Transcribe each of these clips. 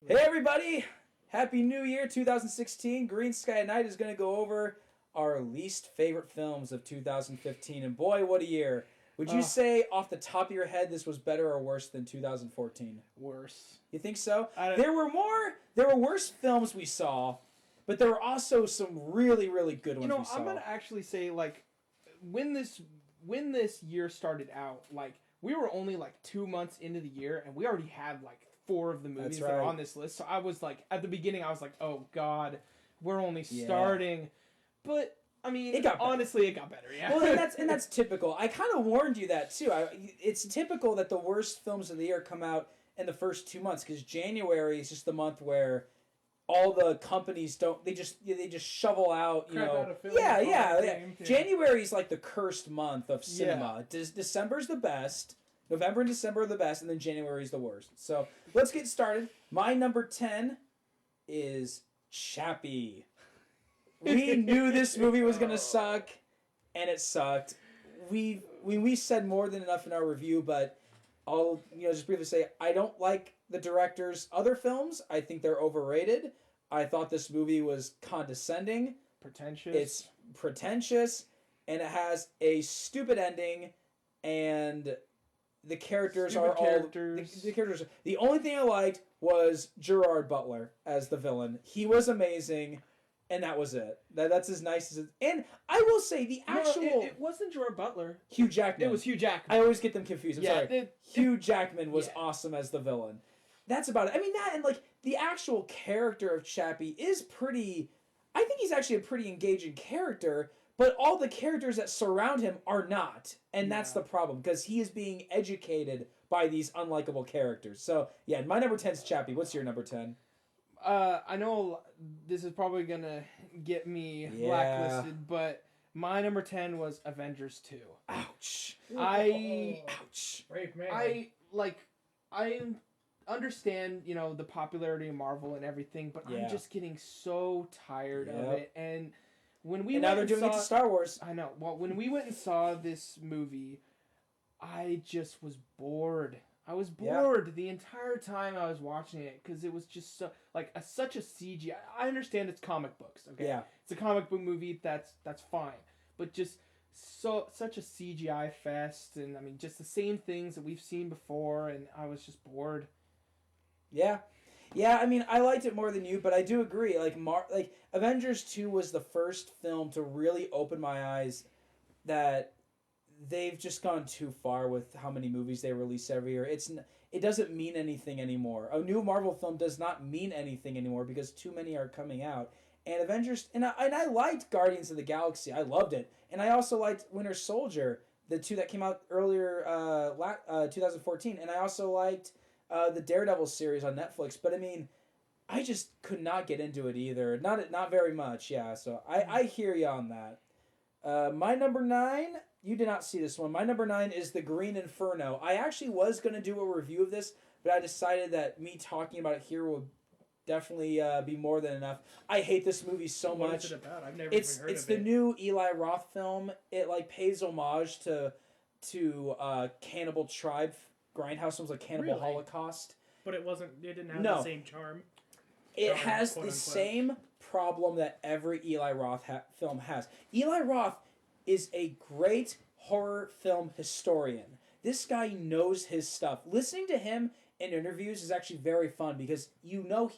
Hey everybody! Happy New Year 2016. Green Sky Night is going to go over our least favorite films of 2015. And boy, what a year. Would you say off the top of your head this was better or worse than 2014? Worse. You think so? There were worse films we saw, but there were also some really, really good ones we saw. I'm going to actually say, like, when this year started out, like, we were only, like, 2 months into the year, and we already had, like, 4 of the movies that are on this list. So I was, like, at the beginning, I was like, oh, God, we're only starting. But, I mean, it got better, yeah. Well, and that's typical. I kind of warned you that, too. It's typical that the worst films of the year come out in the first 2 months, because January is just the month where all the companies they just shovel out, January is like the cursed month of cinema. Yeah. December's the best. November and December are the best, and then January is the worst. So let's get started. My number 10 is Chappie. We knew this movie was gonna suck, and it sucked. We said more than enough in our review, but I'll just briefly say I don't like the director's other films. I think they're overrated. I thought this movie was condescending. Pretentious. It's pretentious, and it has a stupid ending, and the characters stupid are characters. The characters. The only thing I liked was Gerard Butler as the villain. He was amazing, and that was it. That's as nice as it. And I will say the actual. It wasn't Gerard Butler. Hugh Jackman. It was Hugh Jackman. I always get them confused. I'm sorry. Hugh Jackman was awesome as the villain. That's about it. I mean, that and like the actual character of Chappie is pretty. I think he's actually a pretty engaging character, but all the characters that surround him are not, and that's the problem because he is being educated by these unlikable characters. So yeah, my number 10 is Chappie. What's your number 10? I know this is probably gonna get me blacklisted, but my number 10 was Avengers 2. Ouch! Ouch! Brave man. I understand, the popularity of Marvel and everything, but I'm just getting so tired of it. And when we now they're doing it to Star Wars. I know. Well, when we went and saw this movie, I just was bored. I was bored the entire time I was watching it because it was just so such a CGI. I understand it's comic books. Okay, yeah, it's a comic book movie. That's fine, but just such a CGI fest, and I mean just the same things that we've seen before, and I was just bored. Yeah. I mean, I liked it more than you, but I do agree. Like Avengers 2 was the first film to really open my eyes that they've just gone too far with how many movies they release every year. It doesn't mean anything anymore. A new Marvel film does not mean anything anymore because too many are coming out. And Avengers, and I liked Guardians of the Galaxy. I loved it, and I also liked Winter Soldier, the two that came out earlier, 2014, and I also liked the Daredevil series on Netflix. But I mean, I just could not get into it either. Not very much. Yeah. So I hear you on that. My number 9. You did not see this one. My number 9 is The Green Inferno. I actually was going to do a review of this, but I decided that me talking about it here would definitely be more than enough. I hate this movie so much. What is it about? I've never even heard of it. It's the new Eli Roth film. It pays homage to Cannibal Tribe, Grindhouse films like Cannibal Holocaust. But it didn't have the same charm. It has the same problem that every Eli Roth film has. Eli Roth is a great horror film historian. This guy knows his stuff. Listening to him in interviews is actually very fun because kind of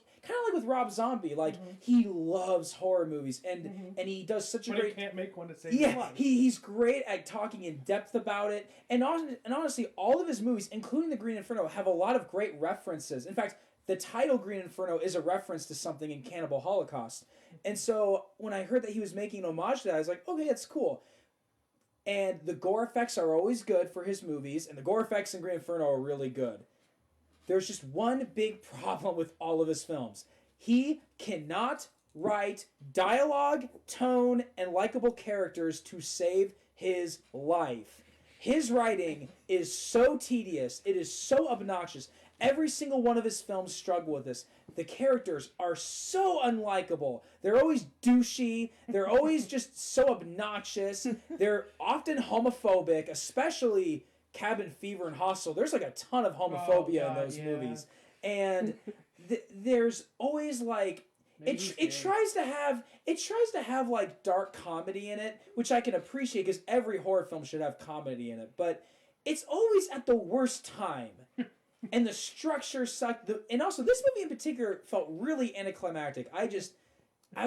like with Rob Zombie, he loves horror movies and he does such a great. He can't make one to save his life. He's great at talking in depth about it, and honestly, all of his movies, including The Green Inferno, have a lot of great references. In fact, the title Green Inferno is a reference to something in Cannibal Holocaust. And so when I heard that he was making an homage to that, I was like, okay, that's cool. And the gore effects are always good for his movies, and the gore effects in Green Inferno are really good. There's just one big problem with all of his films. He cannot write dialogue, tone, and likable characters to save his life. His writing is so tedious. It is so obnoxious. Every single one of his films struggle with this. The characters are so unlikable. They're always douchey. They're always just so obnoxious. They're often homophobic, especially Cabin Fever and Hostel. There's like a ton of homophobia in those movies. And there's always like it tries to have like dark comedy in it, which I can appreciate because every horror film should have comedy in it, but it's always at the worst time. And the structure sucked. And also, this movie in particular felt really anticlimactic. I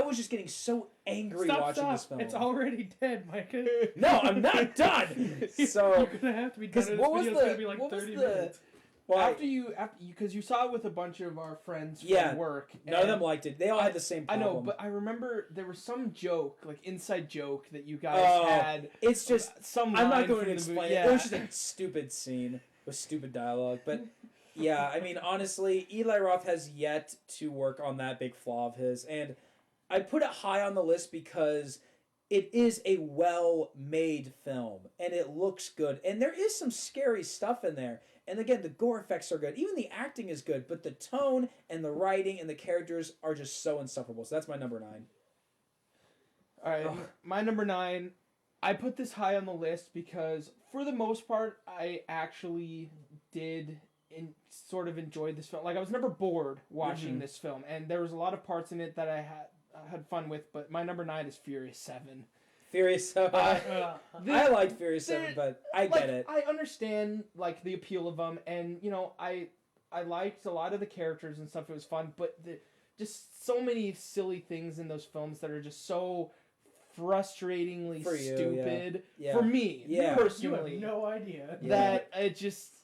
was just getting so angry watching this film. It's already dead, Micah. No, I'm not done. So you're gonna have to be done. This video's gonna be like 30 minutes. Well, after you because you saw it with a bunch of our friends from work. None of them liked it. They all had the same problem. I know, but I remember there was some joke, like inside joke, that you guys had. It's just some. I'm not going to explain it. It was just a stupid scene with stupid dialogue. But yeah, I mean, honestly, Eli Roth has yet to work on that big flaw of his, and I put it high on the list because it is a well-made film, and it looks good, and there is some scary stuff in there. And again, the gore effects are good. Even the acting is good, but the tone and the writing and the characters are just so insufferable. So that's my number 9. All right, my number 9. I put this high on the list because, for the most part, I actually did sort of enjoy this film. Like, I was never bored watching this film, and there was a lot of parts in it that I had fun with. But my number 9 is Furious 7. Furious 7. I like Furious 7, but I get it. I understand like the appeal of them, and you know, I liked a lot of the characters and stuff. It was fun, but just so many silly things in those films that are just so frustratingly stupid for me personally. You have no idea that it just.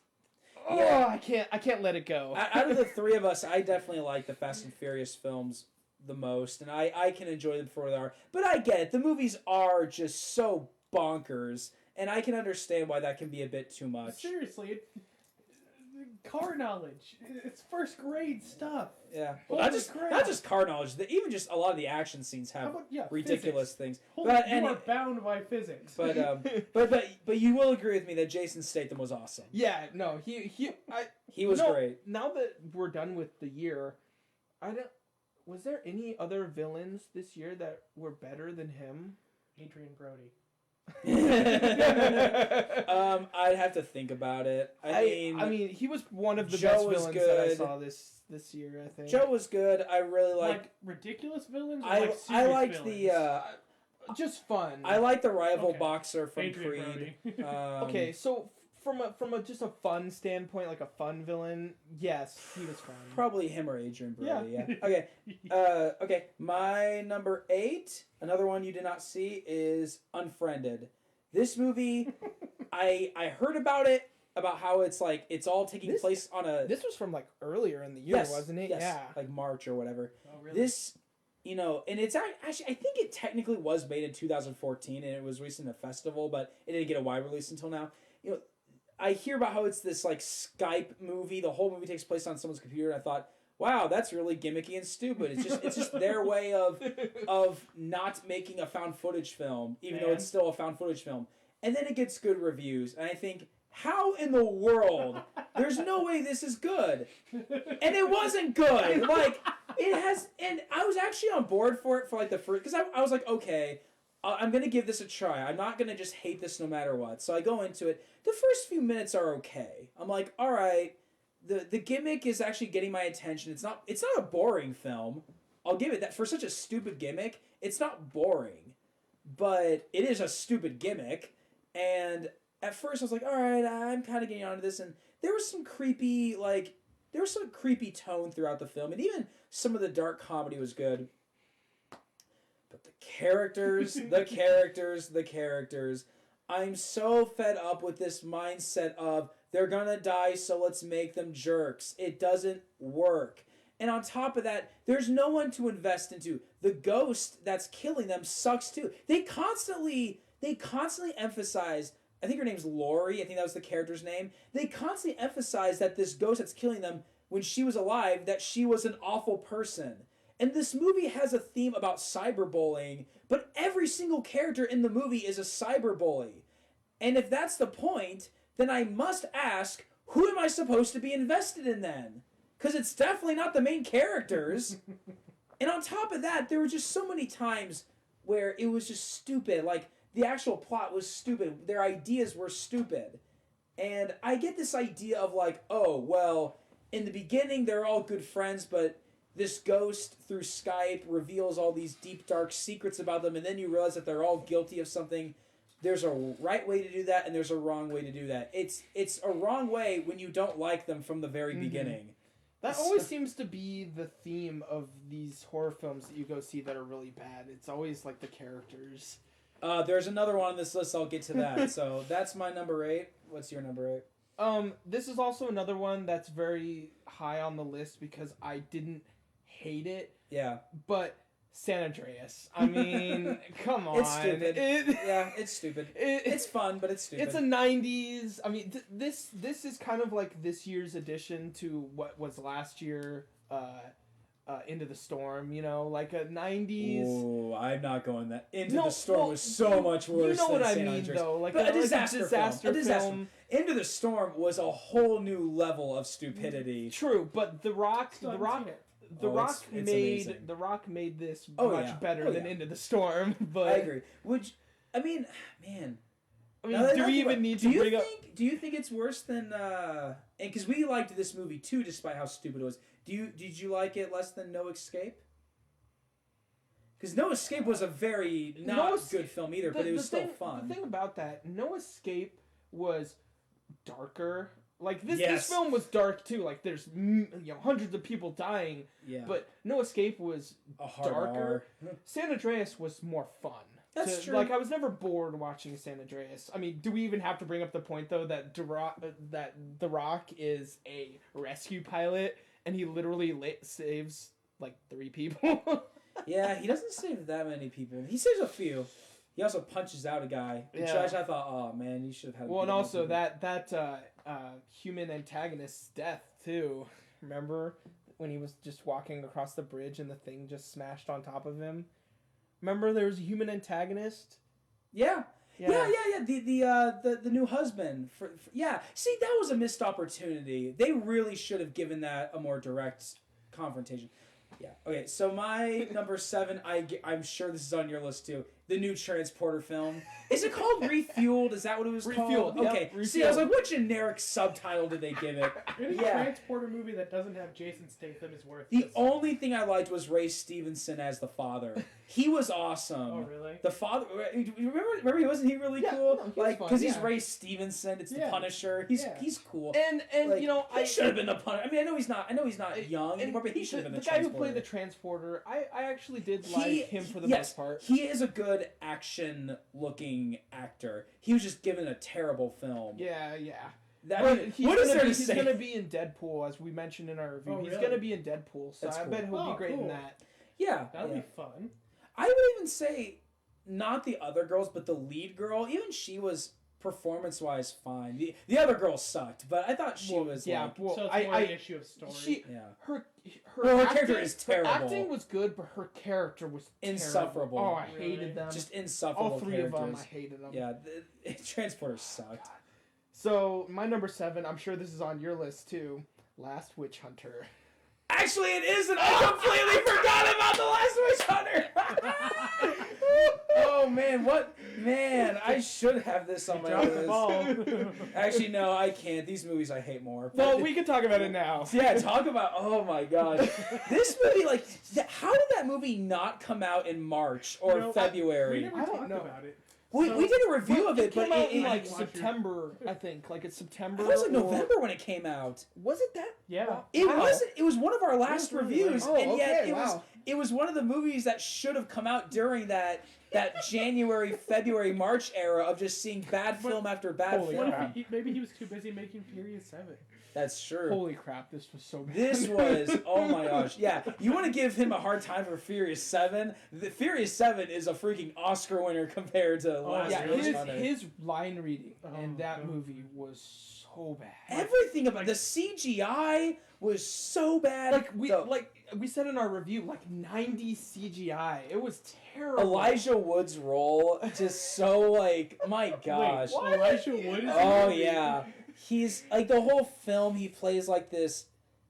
I can't let it go. Out of the three of us, I definitely like the Fast and Furious films the most, and I can enjoy them for what they are. But I get it. The movies are just so bonkers, and I can understand why that can be a bit too much. Seriously, car knowledge. It's first grade stuff. Yeah. Well, not just car knowledge. Even just a lot of the action scenes have ridiculous things. You are bound by physics. But you will agree with me that Jason Statham was awesome. Yeah. No. He was great. Now that we're done with the year, was there any other villains this year that were better than him? Adrian Brody. I'd have to think about it. I mean, he was one of the best villains that I saw this year. I think Joe was good. I really like ridiculous villains. Or I liked villains? Just fun. I like the rival boxer from Adrian Creed. Okay, so from just a fun standpoint, like a fun villain, yes, he was fun. Probably him or Adrian Brody. Yeah. Okay. My number 8, another one you did not see, is Unfriended. This movie, I heard about it, about how it's like it's all taking place on a. This was from like earlier in the year, wasn't it? Yes, yeah, like March or whatever. Oh, really? This. You know, and it's actually, I think it technically was made in 2014, and it was released in a festival, but it didn't get a wide release until now. You know, I hear about how it's this like Skype movie. The whole movie takes place on someone's computer, and I thought, wow, that's really gimmicky and stupid. It's just their way of not making a found footage film, even though it's still a found footage film. And then it gets good reviews, and I think, how in the world? There's no way this is good. And it wasn't good. Like, it has, and I was actually on board for it for like the first, because I was like, okay, I'm going to give this a try. I'm not going to just hate this no matter what. So I go into it. The first few minutes are okay. I'm like, all right, the gimmick is actually getting my attention. It's not a boring film. I'll give it that. For such a stupid gimmick, it's not boring. But it is a stupid gimmick. And at first I was like, all right, I'm kind of getting onto this. And there was some creepy tone throughout the film. And even some of the dark comedy was good. But the characters, I'm so fed up with this mindset of they're gonna die, so let's make them jerks. It doesn't work. And on top of that, there's no one to invest into. The ghost that's killing them sucks too. They constantly emphasize, I think her name's Lori, I think that was the character's name. They constantly emphasize that this ghost that's killing them, when she was alive, that she was an awful person. And this movie has a theme about cyberbullying, but every single character in the movie is a cyberbully. And if that's the point, then I must ask, who am I supposed to be invested in then? Because it's definitely not the main characters. And on top of that, there were just so many times where it was just stupid. Like, the actual plot was stupid. Their ideas were stupid. And I get this idea of like, oh, well, in the beginning they're all good friends, but this ghost through Skype reveals all these deep dark secrets about them, and then you realize that they're all guilty of something. There's a right way to do that, and there's a wrong way to do that. It's a wrong way when you don't like them from the very beginning. That always seems to be the theme of these horror films that you go see that are really bad. It's always like the characters. There's another one on this list. I'll get to that. So that's my number 8. What's your number 8? This is also another one that's very high on the list because I didn't hate it. Yeah. But San Andreas. I mean, come on. It's stupid. Yeah, it's stupid. It's fun, but it's stupid. It's a 90s. I mean, this is kind of like this year's addition to what was last year, Into the Storm, you know, like a 90s. Oh, I'm not going that. Into the Storm was so much worse. You know what than I San mean, Andreas. though, like but a disaster film. film. Into the Storm was a whole new level of stupidity. True, but The Rock amazing. made this much better than Into the Storm. But I agree. Man. I mean, do we even need to bring up? Do you think it's worse than? And because we liked this movie too, despite how stupid it was. Did you like it less than No Escape? Because No Escape was a very good film either, but it was still fun. The thing about that, No Escape was darker. Like this film was dark too. Like there's hundreds of people dying. Yeah. But No Escape was darker. San Andreas was more fun. That's true. Like I was never bored watching San Andreas. I mean, do we even have to bring up the point though that The Rock is a rescue pilot and he literally saves like 3 people? Yeah, he doesn't save that many people. He saves a few. He also punches out a guy. Which I thought, oh man, you should have had. Well, and also that human antagonist's death too. Remember when he was just walking across the bridge and the thing just smashed on top of him? Remember there was a human antagonist? Yeah. The new husband. See, that was a missed opportunity. They really should have given that a more direct confrontation. Yeah. Okay. So my number 7, I'm sure this is on your list too. The new Transporter film. Is it called Refueled? Is that what it was called? Okay. Yep, See, I was like, what generic subtitle did they give it? Any Transporter movie that doesn't have Jason Statham is worth The only thing I liked was Ray Stevenson as the father. He was awesome. Oh, really? The father. Remember, wasn't he really cool? No, like, because he's Ray Stevenson. It's the Punisher. He's cool. And like, you know, he should have been the Punisher. I mean, I know he's not young anymore, but he should have been the Transporter. The guy who played the Transporter, I actually did like him for the most part. He is a good action-looking actor. He was just given a terrible film. Yeah. He's gonna be in Deadpool, as we mentioned in our review. Oh, he's really? gonna be in Deadpool, so I bet he'll be great in that. Yeah, that'll be fun. I would even say not the other girls, but the lead girl. Even she was performance-wise fine. The other girl sucked, but I thought she was. Yeah, like, so it's more an issue of story. Her character is terrible. Her acting was good, but her character was insufferable. Terrible. Oh, I hated them. Just insufferable. All 3 characters. of them, I hated them. Yeah, the Transporter sucked. So my number 7, I'm sure this is on your list too. Last Witch Hunter. Actually, it isn't. I completely forgot about the Last Witch Hunter. Oh man, what man? I should have this on my list. Actually, no, I can't. These movies I hate more. Well, we can talk about it now. Yeah, talk about. Oh my god, this movie. Like, how did that movie not come out in March or February? We never talked about it. We did a review of it, but it came out in like September, I think. Like it's September. It was like November when it came out. Was it that? Yeah. It wasn't. It was one of our last reviews, and yet wow. it was one of the movies that should have come out during that January, February, March era of just seeing bad film after bad film. Maybe he was too busy making Furious 7. That's true. Holy crap, this was so bad. This was, oh my gosh. Yeah, you want to give him a hard time for Furious 7? The Furious 7, is a freaking Oscar winner compared to Last Witch Hunter. His line reading in that movie was so bad. Everything about the CGI was so bad. Like we said in our review, like 90 CGI. It was terrible. Elijah Wood's role, just so like, my gosh. Wait, Elijah Wood is Oh yeah. He's like the whole film. He plays like this.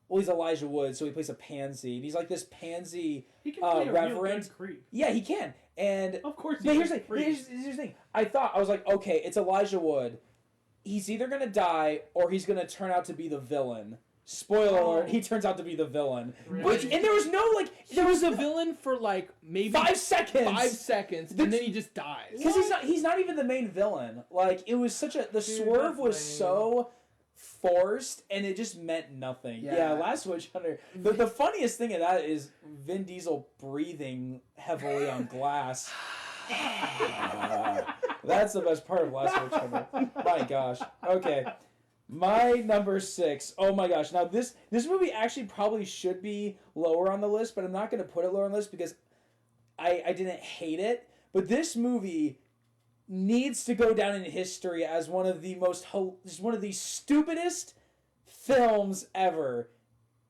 Well, he's Elijah Wood, so he plays a pansy, and he's like this pansy he can play reverend. A real good creep. Yeah, he can. And of course, here's the thing. I was like, okay, it's Elijah Wood. He's either gonna die or he's gonna turn out to be the villain. Spoiler alert, he turns out to be the villain. Really? And there was no, like... He was a villain for, like, maybe 5 seconds! 5 seconds, and then he just dies. Because he's not even the main villain. Like, it was such a... The swerve was so forced, and it just meant nothing. Yeah, Last Witch Hunter. The funniest thing of that is Vin Diesel breathing heavily on glass. That's the best part of Last Witch Hunter. My gosh. Okay. My number 6. Oh my gosh. Now this movie actually probably should be lower on the list, but I'm not going to put it lower on the list because I didn't hate it. But this movie needs to go down in history as one of the stupidest films ever.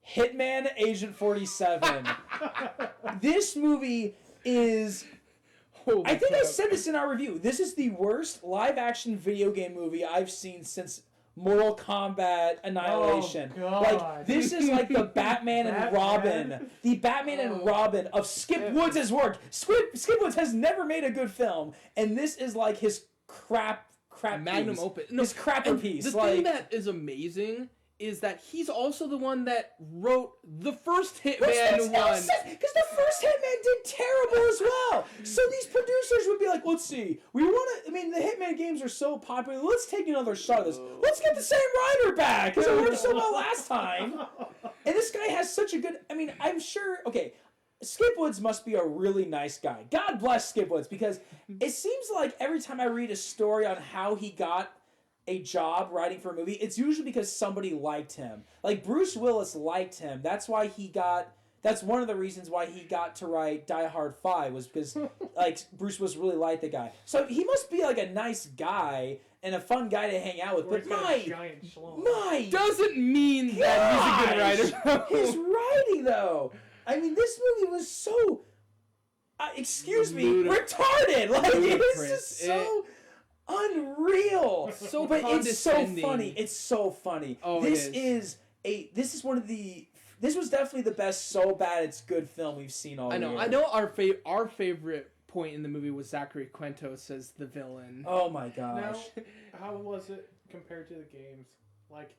Hitman Agent 47. This movie is... I think I said this in our review. This is the worst live-action video game movie I've seen since Mortal Kombat Annihilation. Oh, God. Like, this is like the Batman and Robin. The Batman and Robin of Skip Woods' work. Skip Woods has never made a good film, and this is like his crap magnum piece. opus. His crapper piece. The thing that is amazing is that he's also the one that wrote the first Hitman one. Because the first Hitman did terrible as well. So these producers would be like, let's see, we want to, I mean, the Hitman games are so popular, let's take another shot at this. Let's get the same writer back, because it worked so well last time. And this guy has such a good, I mean, I'm sure, okay, Skip Woods must be a really nice guy. God bless Skip Woods, because it seems like every time I read a story on how he got a job writing for a movie, it's usually because somebody liked him. Like, Bruce Willis liked him. That's one of the reasons why he got to write Die Hard 5, was because, like, Bruce Willis really liked the guy. So he must be, like, a nice guy and a fun guy to hang out with. But my doesn't mean that he's a good writer. His writing, though. I mean, this movie was so, retarded. Like, it's just so... unreal. So but it's so funny. It's so funny. Oh, this is was definitely the best so bad it's good film we've seen all year. I know our favorite point in the movie was Zachary Quinto as the villain. Oh my gosh. Now, how was it compared to the games? Like,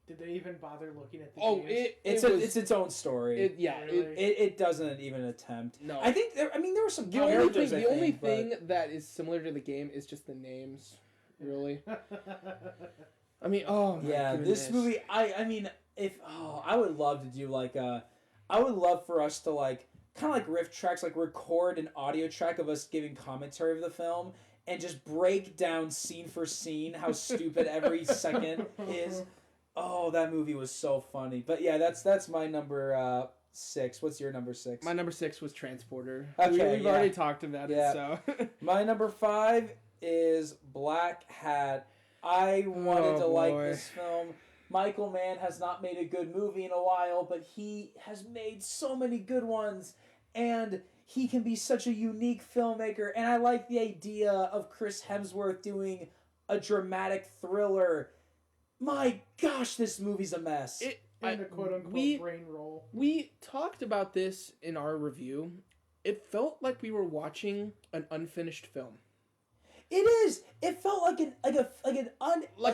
did they even bother looking at the games? It's its own story. It doesn't even attempt. No. I think there were some the characters. The only thing that is similar to the game is just the names, really. I mean, oh my goodness. This movie. I mean, I would love to do I would love for us to like kind of like riff tracks, like record an audio track of us giving commentary of the film and just break down scene for scene how stupid every second is. Oh, that movie was so funny. But yeah, that's my number 6. What's your number 6? My number 6 was Transporter. Okay, we've already talked about it, so. My number 5 is Black Hat. I wanted to like this film. Michael Mann has not made a good movie in a while, but he has made so many good ones, and he can be such a unique filmmaker, and I like the idea of Chris Hemsworth doing a dramatic thriller. My gosh, this movie's a mess. And a quote-unquote brain roll. We talked about this in our review. It felt like we were watching an unfinished film. It is. It felt like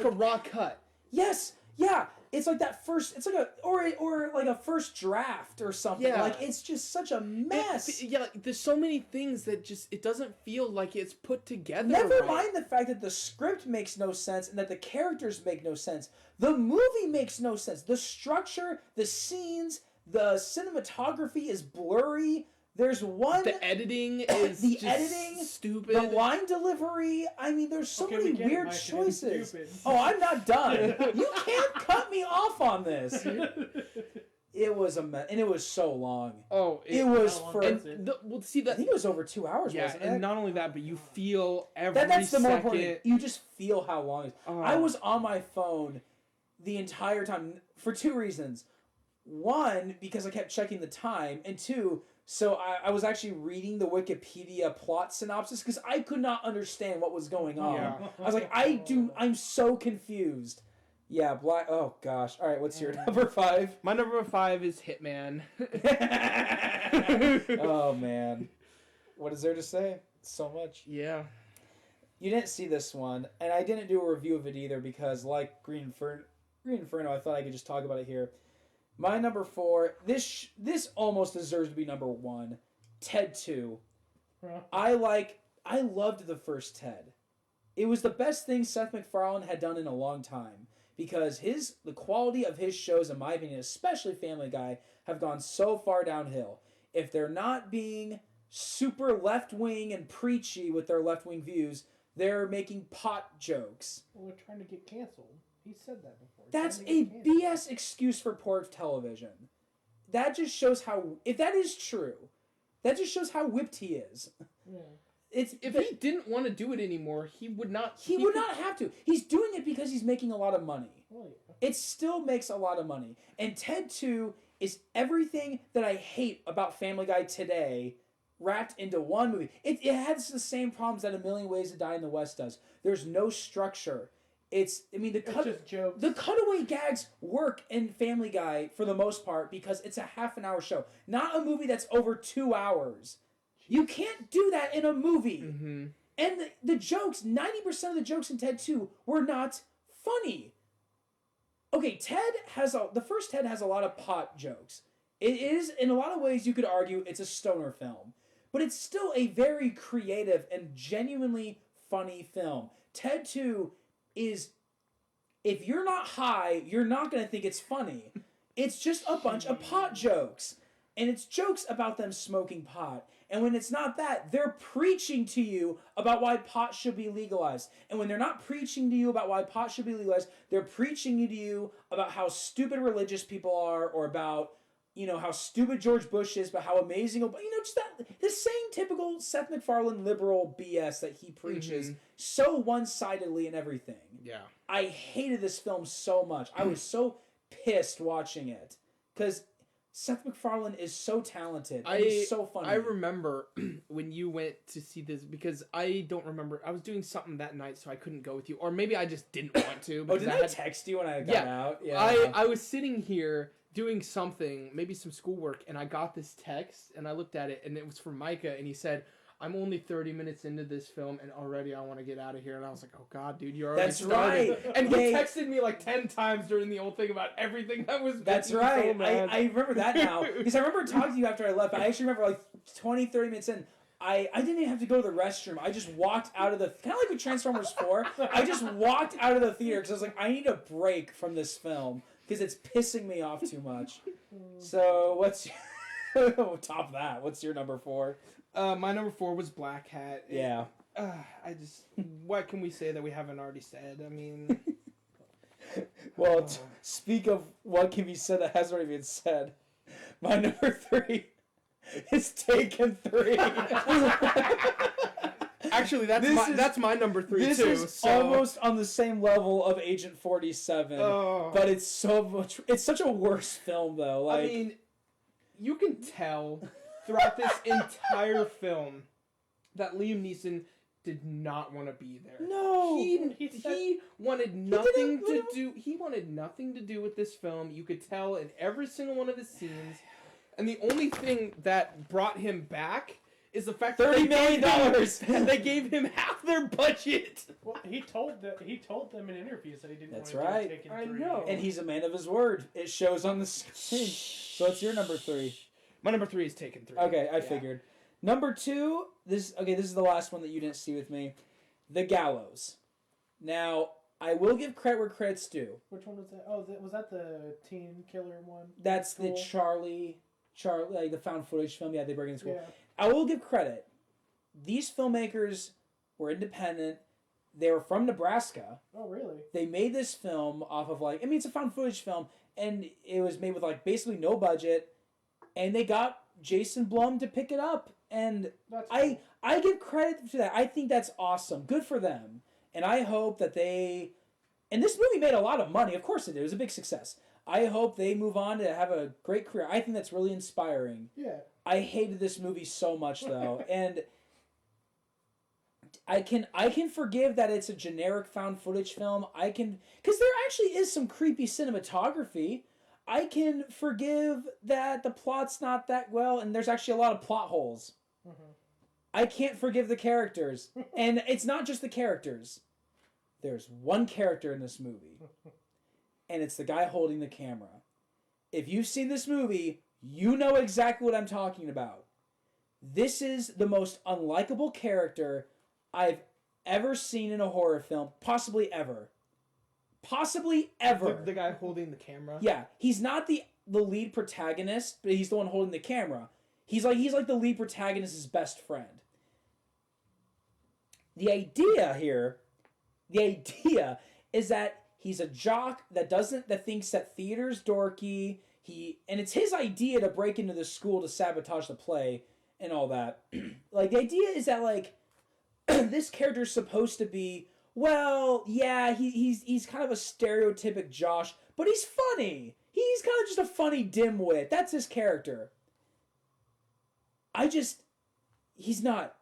a raw cut. Yes. Yeah. It's like that first. It's like a first draft or something. Yeah. Like, it's just such a mess. Like, there's so many things that it doesn't feel like it's put together. Never mind the fact that the script makes no sense and that the characters make no sense. The movie makes no sense. The structure, the scenes, the cinematography is blurry. There's one. The editing is stupid. The line delivery. I mean, there's so many weird choices. Oh, I'm not done. You can't cut me off on this. It was a mess, and it was so long. Oh, it was for. I think it was over 2 hours. Yeah, wasn't it? And not only that, but you feel every that's the second. more important. You just feel how long it is. Oh. I was on my phone the entire time for 2 reasons. 1, because I kept checking the time, and 2. So I was actually reading the Wikipedia plot synopsis because I could not understand what was going on. Yeah. I was like, I'm so confused. Yeah, oh gosh. All right, what's your number 5? My number 5 is Hitman. Oh man. What is there to say? So much. Yeah. You didn't see this one, and I didn't do a review of it either because, like Green Inferno, I thought I could just talk about it here. My number 4. This almost deserves to be number 1. Ted 2. I loved the first Ted. It was the best thing Seth MacFarlane had done in a long time because the quality of his shows, in my opinion, especially Family Guy, have gone so far downhill. If they're not being super left-wing and preachy with their left-wing views, they're making pot jokes. Well, they're trying to get canceled. He said that before. That's a BS excuse for poor television. That just shows how, if that is true, that just shows how whipped he is. Yeah. If he didn't want to do it anymore, he would not. He would not have to. He's doing it because he's making a lot of money. Well, yeah. It still makes a lot of money. And Ted 2 is everything that I hate about Family Guy today wrapped into one movie. It has the same problems that A Million Ways to Die in the West does. There's no structure. It's just jokes. The cutaway gags work in Family Guy for the most part because it's a half an hour show, not a movie that's over 2 hours. You can't do that in a movie. Mm-hmm. And the jokes, 90% of the jokes in Ted 2 were not funny. Okay, the first Ted has a lot of pot jokes. It is, in a lot of ways, you could argue it's a stoner film. But it's still a very creative and genuinely funny film. Ted 2 is, if you're not high, you're not going to think it's funny. It's just a bunch of pot jokes. And it's jokes about them smoking pot. And when it's not that, they're preaching to you about why pot should be legalized. And when they're not preaching to you about why pot should be legalized, they're preaching to you about how stupid religious people are, or about, how stupid George Bush is, but how amazing, just the same typical Seth MacFarlane liberal BS that he preaches so one-sidedly in everything. Yeah. I hated this film so much. I was so pissed watching it because Seth MacFarlane is so talented. And he's so funny. I remember when you went to see this, because I don't remember. I was doing something that night, so I couldn't go with you. Or maybe I just didn't want to. Didn't I text you when I got out? Yeah. I was sitting here doing something, maybe some schoolwork, and I got this text, and I looked at it, and it was from Micah, and he said, I'm only 30 minutes into this film, and already I want to get out of here. And I was like, oh, God, dude, you're already started. Right. And he texted me like 10 times during the whole thing about everything that was That's right. So I remember that now. Because I remember talking to you after I left. I actually remember like 20, 30 minutes in, I didn't even have to go to the restroom. I just walked out of the... Kind of like with Transformers 4. I just walked out of the theater because I was like, I need a break from this film because it's pissing me off too much. So what's... top of that, what's your number 4? My number 4 was Black Hat. Yeah. What can we say that we haven't already said? I mean... Well, speak of what can be said that hasn't already been said. My number 3 is Taken 3. Actually, that's my number 3 this too. This is almost on the same level of Agent 47, but it's such a worse film though. Like, I mean, you can tell throughout this entire film that Liam Neeson did not want to be there. No, he wanted nothing to do. He wanted nothing to do with this film. You could tell in every single one of his scenes. And the only thing that brought him back is the fact that $30 million. They gave him half their budget. Well, he told them in interviews that he didn't That's want to right. do Taken 3. I know. And he's a man of his word. It shows on the screen. So it's your number 3. My number 3 is Taken 3. Okay, I figured. Number 2, this is the last one that you didn't see with me. The Gallows. Now, I will give credit where credit's due. Which one was that? Oh, was that the teen killer one? That's the Charlie, like the found footage film. Yeah, they bring in school. Yeah. I will give credit. These filmmakers were independent. They were from Nebraska. Oh, really? They made this film off of it's a found footage film, and it was made with basically no budget, and they got Jason Blum to pick it up, and That's cool. I give credit to that. I think that's awesome. Good for them, and I hope that they. And this movie made a lot of money. Of course it did. It was a big success. I hope they move on to have a great career. I think that's really inspiring. Yeah. I hated this movie so much though, and I can forgive that it's a generic found footage film. Because there actually is some creepy cinematography. I can forgive that the plot's not that well, and there's actually a lot of plot holes. Mm-hmm. I can't forgive the characters, and it's not just the characters. There's one character in this movie, and it's the guy holding the camera. if you've seen this movie, you know exactly what I'm talking about. This is the most unlikable character I've ever seen in a horror film, possibly ever. Possibly ever. The guy holding the camera. Yeah, he's not the lead protagonist, but he's the one holding the camera. He's like the lead protagonist's best friend. The idea is that he's a jock that thinks that theater's dorky. And it's his idea to break into the school to sabotage the play and all that. Like, the idea is that, like, this character's supposed to be, well, yeah, he's kind of a stereotypic Josh, but he's funny. He's kind of just a funny dimwit. That's his character. He's not.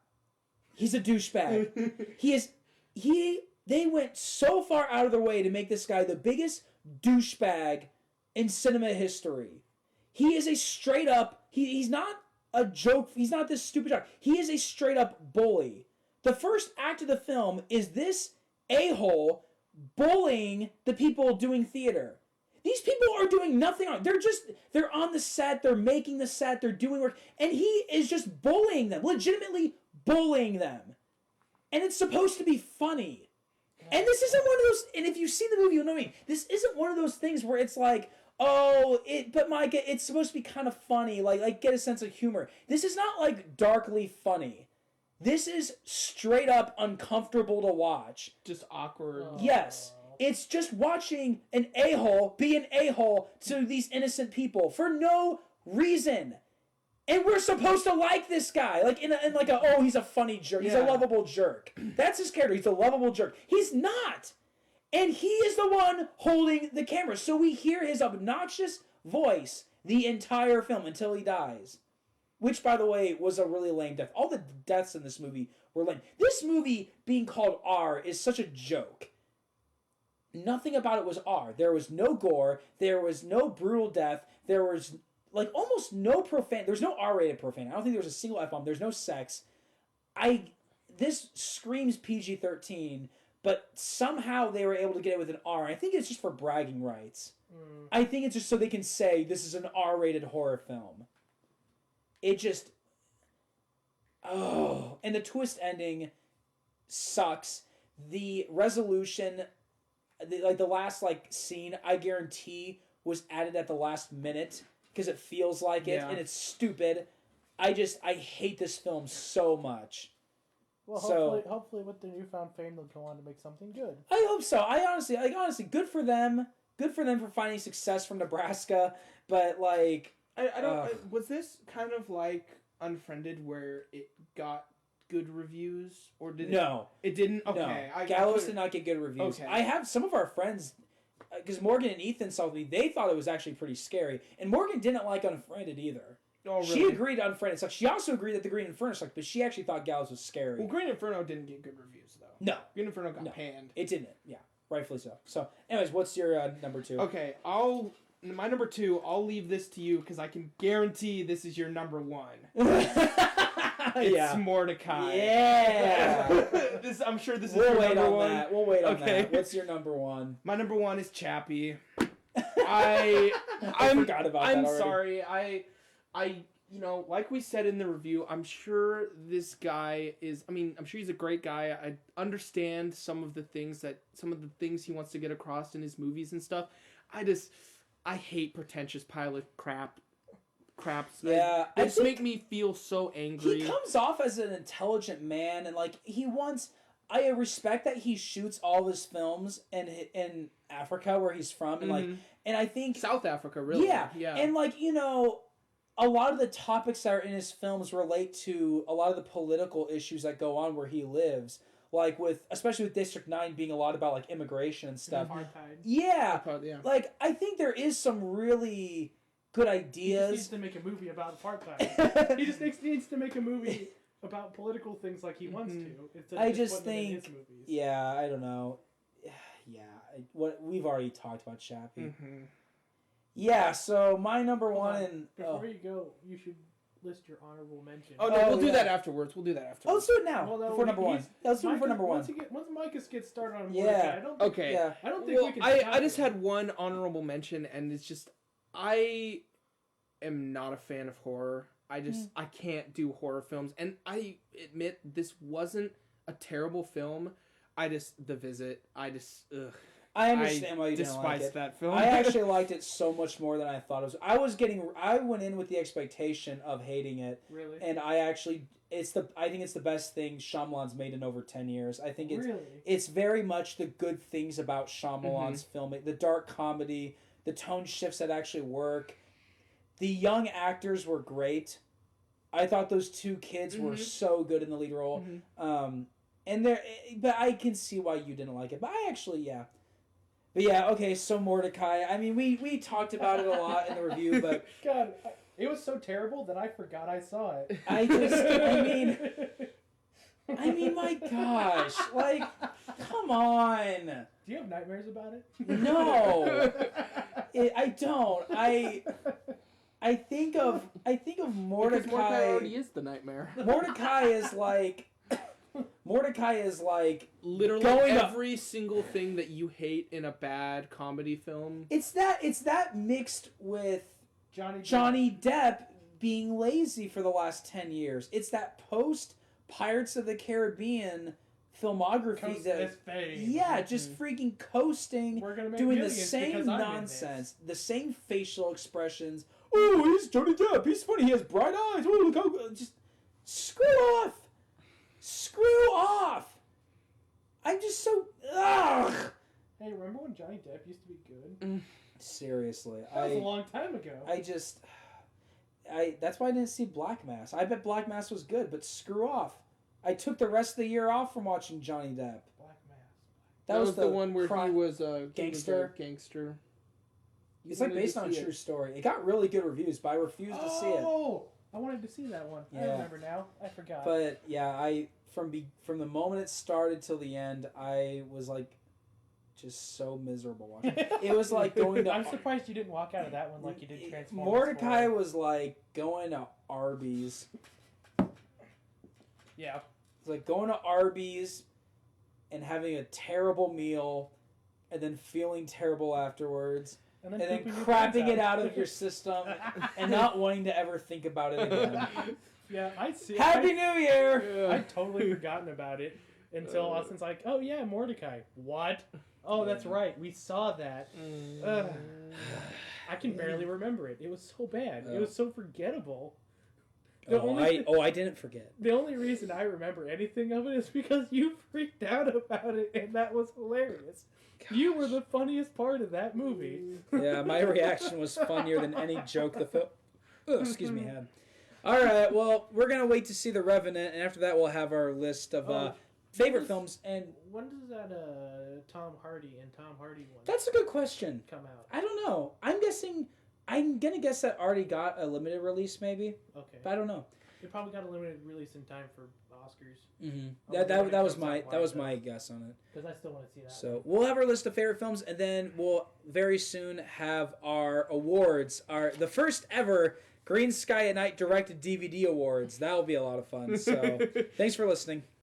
He's a douchebag. They went so far out of their way to make this guy the biggest douchebag in cinema history. He is a straight up, he's not a joke, he's not this stupid joke. He is a straight up bully. The first act of the film is this a-hole bullying the people doing theater. These people are doing nothing on. They're on the set, they're making the set, they're doing work, and he is just bullying them, legitimately bullying them. And it's supposed to be funny. And this isn't one of those, and if you see the movie, you'll know me. This isn't one of those things where it's like, but Micah, it's supposed to be kind of funny, like get a sense of humor. This is not like darkly funny. This is straight up uncomfortable to watch. Just awkward. Oh. Yes. It's just watching an a-hole be an a-hole to these innocent people for no reason. And we're supposed to like this guy. Like, he's a funny jerk. He's a lovable jerk. That's his character. He's a lovable jerk. He's not. And he is the one holding the camera. So we hear his obnoxious voice the entire film until he dies. Which, by the way, was a really lame death. All the deaths in this movie were lame. This movie being called R is such a joke. Nothing about it was R. There was no gore. There was no brutal death. There was, like, almost no profane. There was no R-rated profane. I don't think there was a single F-bomb. There's no sex. This screams PG-13, but somehow they were able to get it with an R. I think it's just for bragging rights. I think it's just so they can say this is an R-rated horror film. It just... Oh. And the twist ending sucks. The resolution... the last scene, I guarantee, was added at the last minute because it feels like it, and it's stupid. I hate this film so much. Well, hopefully with the newfound fame, they'll go on to make something good. I hope so. I honestly, good for them. Good for them for finding success from Nebraska. But I don't. Was this kind of like Unfriended, where it got good reviews, or did it didn't? Okay, no. Gallows did not get good reviews. Okay. I have some of our friends, because Morgan and Ethan saw me. They thought it was actually pretty scary, and Morgan didn't like Unfriended either. Oh, really? She agreed to Unfriended sucked. She also agreed that the Green Inferno sucked, but she actually thought Gallows was scary. Well, Green Inferno didn't get good reviews though. No, Green Inferno got panned. It didn't. Yeah, rightfully so. So, anyways, what's your number 2? Okay, my number 2. I'll leave this to you because I can guarantee this is your number 1. It's Mordecai. Yeah. I'm sure this is your number 1. We'll wait on that. What's your number 1? My number 1 is Chappie. I forgot about that already. I'm sorry. I like we said in the review, I'm sure this guy is, I'm sure he's a great guy. I understand some of the things he wants to get across in his movies and stuff. I hate pretentious pile of crap. Yeah, It make me feel so angry. He comes off as an intelligent man, and I respect that he shoots all his films in Africa where he's from, and and I think South Africa, really. Yeah. And a lot of the topics that are in his films relate to a lot of the political issues that go on where he lives. Especially with District 9 being a lot about immigration and stuff. Apartheid. Yeah. I think there is some really good ideas. He just needs to make a movie about apartheid. He just needs to make a movie about political things like he wants to. I just think, yeah, I don't know. Yeah, we've already talked about Chappie. Mm-hmm. Yeah, so my number 1 and before you go, you should list your honorable mention. Oh no, we'll do that afterwards. Oh, let's do it now. Before number 1. Let's do it before number 1. Once Micah gets started on Mordecai, I don't think we can. I just had one honorable mention, and it's just I am not a fan of horror. I can't do horror films, and I admit this wasn't a terrible film. The Visit. Ugh. I understand why you didn't like it. That film. I actually liked it so much more than I thought it was. I went in with the expectation of hating it. Really? And I think it's the best thing Shyamalan's made in over 10 years. I think it's very much the good things about Shyamalan's filming. The dark comedy, the tone shifts that actually work. The young actors were great. I thought those two kids were so good in the lead role. But I can see why you didn't like it. But I actually, yeah. But yeah, okay, so Mordecai. I mean, we talked about it a lot in the review, but... God, it was so terrible that I forgot I saw it. I mean, my gosh. Like, come on. Do you have nightmares about it? No. I don't. I think of Mordecai... Because Mordecai already is the nightmare. Mordecai is like literally every single thing that you hate in a bad comedy film. It's that mixed with Johnny Depp being lazy for the last 10 years. It's that post Pirates of the Caribbean filmography just freaking coasting, doing the same nonsense, the same facial expressions. Oh, he's Johnny Depp. He's funny. He has bright eyes. Oh, look how just screw off. Screw off! I'm just so... Ugh! Hey, remember when Johnny Depp used to be good? Seriously. That was a long time ago. That's why I didn't see Black Mass. I bet Black Mass was good, but screw off. I took the rest of the year off from watching Johnny Depp. Black Mass. That was the one where he was a gangster. It's like based on a true story. It got really good reviews, but I refused to see it. Oh! I wanted to see that one. Yeah. I remember now. I forgot. But yeah, from the moment it started till the end, I was like, just so miserable watching it. It was like going to... I'm surprised you didn't walk out of that one like you did Transformers. Mordecai was like going to Arby's. Yeah. It's like going to Arby's and having a terrible meal and then feeling terrible afterwards. And then crapping it out of your system and not wanting to ever think about it again. Yeah, I see. Happy New Year! I'd totally forgotten about it until Austin's like, oh yeah, Mordecai. What? Oh, that's right. We saw that. I can barely remember it. It was so bad. It was so forgettable. I didn't forget. The only reason I remember anything of it is because you freaked out about it, and that was hilarious. Gosh. You were the funniest part of that movie. Yeah, my reaction was funnier than any joke the film... had. All right, well, we're going to wait to see The Revenant, and after that we'll have our list of favorite films. And when does that Tom Hardy one... That's a good question. ...come out? I don't know. I'm going to guess that already got a limited release, maybe. Okay. But I don't know. It probably got a limited release in time for Oscars. Mm-hmm. That was my guess on it. Because I still want to see that. So we'll have our list of favorite films, and then we'll very soon have our awards. The first ever Green Sky at Night directed DVD awards. That will be a lot of fun. So thanks for listening.